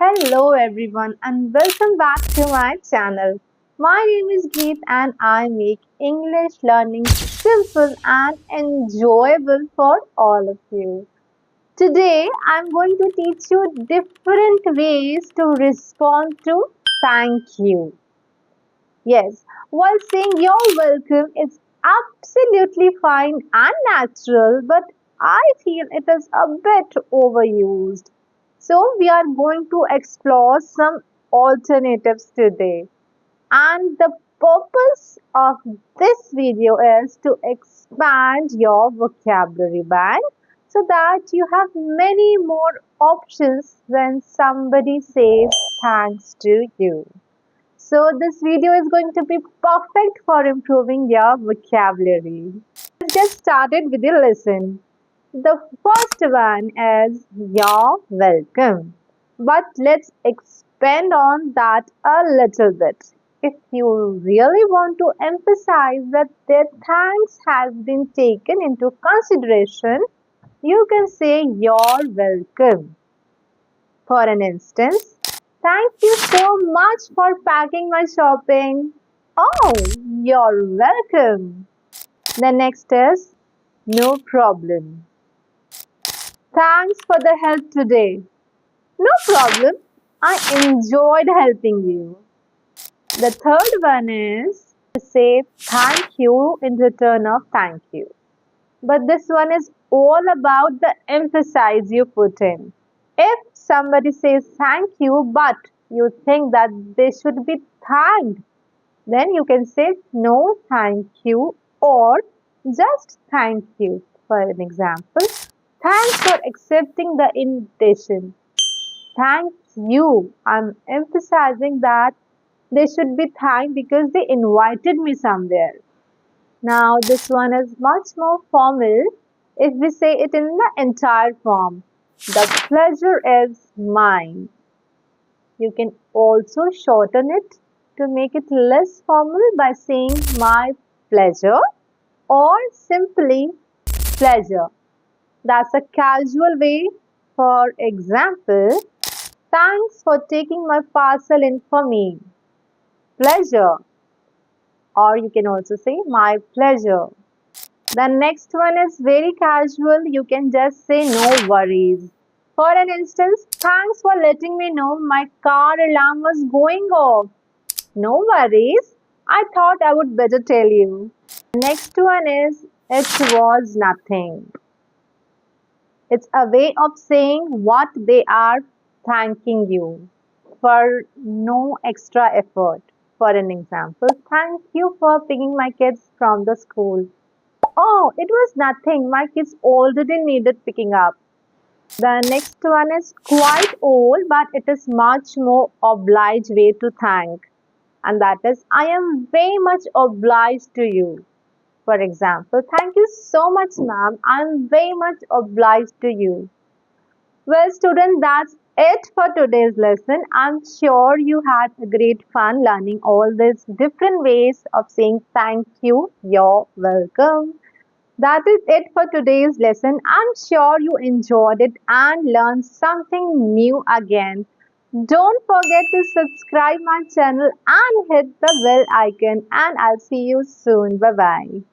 Hello everyone and welcome back to my channel. My name is Geet and I make English learning simple and enjoyable for all of you. Today I'm going to teach you different ways to respond to thank you. Yes, while saying you're welcome is absolutely fine and natural, but I feel it is a bit overused. So, we are going to explore some alternatives today. And the purpose of this video is to expand your vocabulary bank so that you have many more options when somebody says thanks to you. So this video is going to be perfect for improving your vocabulary. Let's get started with the lesson. The first one is you're welcome. But let's expand on that a little bit. If you really want to emphasize that their thanks has been taken into consideration, you can say you're welcome. For an instance, thank you so much for packing my shopping. Oh, you're welcome. The next is no problem. Thanks for the help today. No problem. I enjoyed helping you. The third one is to say thank you in return of thank you. But this one is all about the emphasis you put in. If somebody says thank you, but you think that they should be thanked, then you can say no thank you or just thank you. For an example, thanks for accepting the invitation. Thank you. I'm emphasizing that they should be thanked because they invited me somewhere. Now, this one is much more formal if we say it in the entire form. The pleasure is mine. You can also shorten it to make it less formal by saying my pleasure or simply pleasure. That's a casual way. For example, thanks for taking my parcel in for me. Pleasure. Or you can also say my pleasure. The next one is very casual. You can just say no worries. For an instance, thanks for letting me know my car alarm was going off. No worries. I thought I would better tell you. Next one is it was nothing. It's a way of saying what they are thanking you for no extra effort. For an example, thank you for picking my kids from the school. Oh, it was nothing. My kids already needed picking up. The next one is quite old, but it is much more obliged way to thank. And that is, I am very much obliged to you. For example, thank you so much, ma'am. I am very much obliged to you. Well, student, that's it for today's lesson. I'm sure you had a great fun learning all these different ways of saying thank you. You're welcome. That is it for today's lesson. I'm sure you enjoyed it and learned something new again. Don't forget to subscribe my channel and hit the bell icon and I'll see you soon. Bye bye.